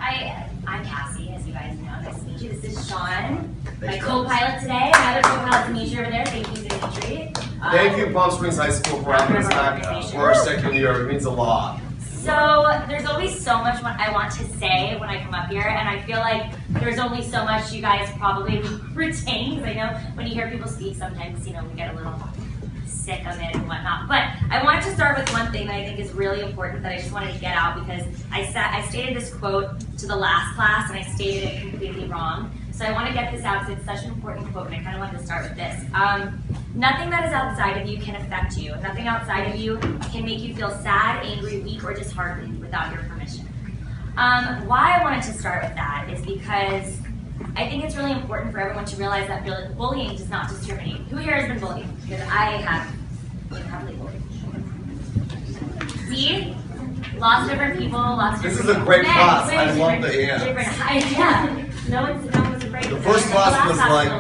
I'm Cassie, as you guys know. Nice to meet you. This is Sean, my co-pilot today. Another co-pilot, Dimitri, over there. Thank you, Dimitri. Thank you, Palm Springs High School, for having us back for our second year. It means a lot. So there's always so much I want to say when I come up here, and I feel like there's only so much you guys probably retain, because I know when you hear people speak, sometimes, we get a little sick of it and whatnot. But I wanted to start with one thing that I think is really important that I just wanted to get out, because I stated this quote to the last class, and I stated it completely wrong. So I want to get this out because it's such an important quote, and I kind of wanted to start with this. Nothing that is outside of you can affect you. Nothing outside of you can make you feel sad, angry, weak, or disheartened without your permission. Why I wanted to start with that is because I think it's really important for everyone to realize that bullying does not discriminate. Who here has been bullied? Because I have been heavily bullied. See? Lots of different people, lots of different This is a great class. I love the hands. Yeah. No one's afraid. The first class was like...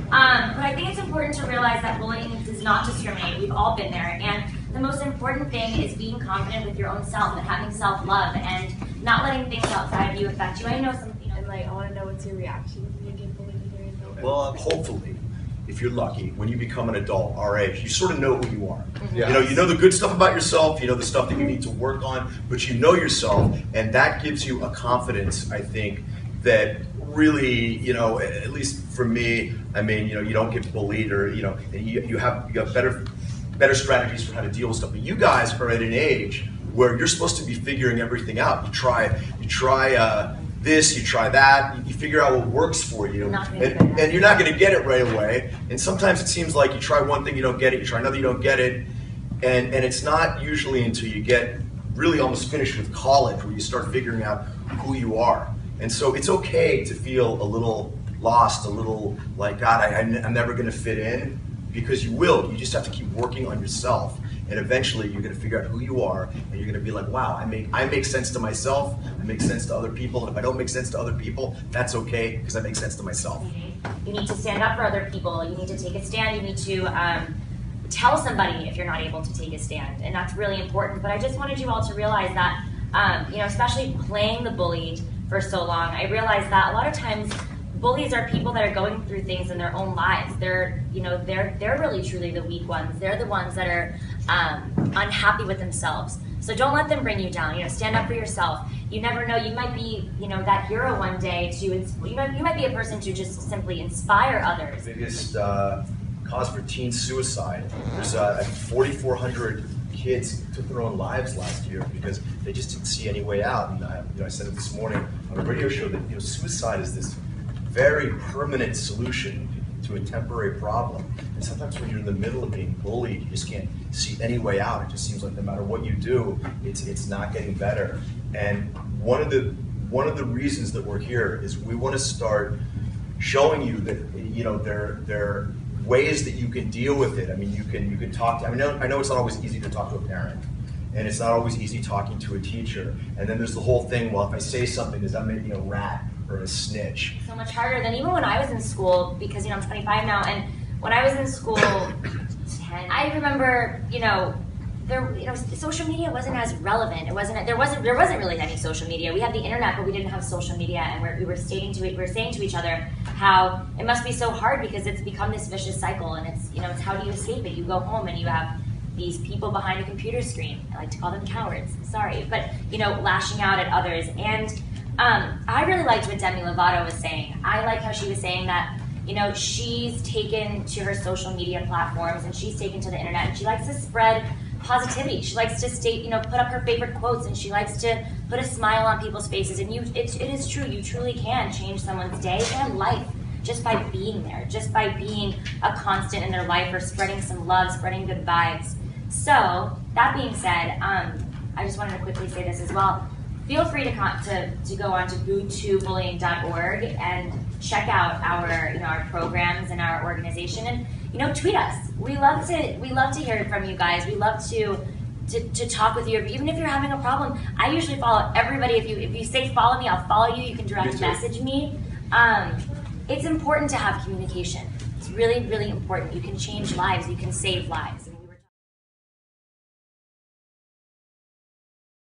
But I think it's important to realize that bullying does not discriminate. We've all been there. And the most important thing is being confident with your own self and having self-love and not letting things outside of you affect you. I know some, And I want to know what's your reaction when you get bullied either. Well, hopefully, if you're lucky, when you become an adult, our age, you sort of know who you are. Yes. You know the good stuff about yourself, you know the stuff that you need to work on, but you know yourself, and that gives you a confidence, I think, that really, at least for me, you don't get bullied, or you have better strategies for how to deal with stuff. But you guys are at an age where you're supposed to be figuring everything out. You try this, you try that, you figure out what works for you, and you're not going to get it right away. And sometimes it seems like you try one thing, you don't get it, you try another, you don't get it, and it's not usually until you get really almost finished with college where you start figuring out who you are. And so it's okay to feel a little lost, a little like, God, I'm never going to fit in, because you will. You just have to keep working on yourself. And eventually you're going to figure out who you are, and you're going to be like, wow, I make sense to myself, I make sense to other people, and if I don't make sense to other people, that's okay, because I make sense to myself. You need to stand up for other people, you need to take a stand, you need to tell somebody if you're not able to take a stand, and that's really important. But I just wanted you all to realize that, especially playing the bullied for so long, I realized that a lot of times bullies are people that are going through things in their own lives. They're really truly the weak ones. They're the ones that are unhappy with themselves. So don't let them bring you down. Stand up for yourself. You never know. You might be, that hero one day. You might be a person to just simply inspire others. The biggest cause for teen suicide. There's 4,400 kids took their own lives last year because they just didn't see any way out. And I said it this morning on a radio show that suicide is this very permanent solution to a temporary problem. And sometimes when you're in the middle of being bullied, you just can't see any way out. It just seems like no matter what you do, it's not getting better. And one of the reasons that we're here is we want to start showing you that there are ways that you can deal with it. You can talk to. I know it's not always easy to talk to a parent, and it's not always easy talking to a teacher. And then there's the whole thing. Well, if I say something, does that make me a rat or a snitch? So much harder than even when I was in school, because I'm 25 now, and when I was in school 10, I remember social media wasn't as relevant. There wasn't really any social media. We had the internet, but we didn't have social media, and we were saying to each other how it must be so hard because it's become this vicious cycle, and it's how do you escape it? You go home and you have these people behind a computer screen. I like to call them cowards. Sorry, but lashing out at others. And I really liked what Demi Lovato was saying. I like how she was saying that she's taken to her social media platforms, and she's taken to the internet, and she likes to spread positivity. She likes to put up her favorite quotes, and she likes to put a smile on people's faces. And it is true. You truly can change someone's day and life just by being there, just by being a constant in their life, or spreading some love, spreading good vibes. So that being said, I just wanted to quickly say this as well. Feel free to go on to Boo2Bullying.org and check out our programs and our organization, and tweet us. We love to hear from you guys. We love to talk with you. Even if you're having a problem, I usually follow everybody. If you say follow me, I'll follow you. You can direct message me. It's important to have communication. It's really, really important. You can change lives. You can save lives.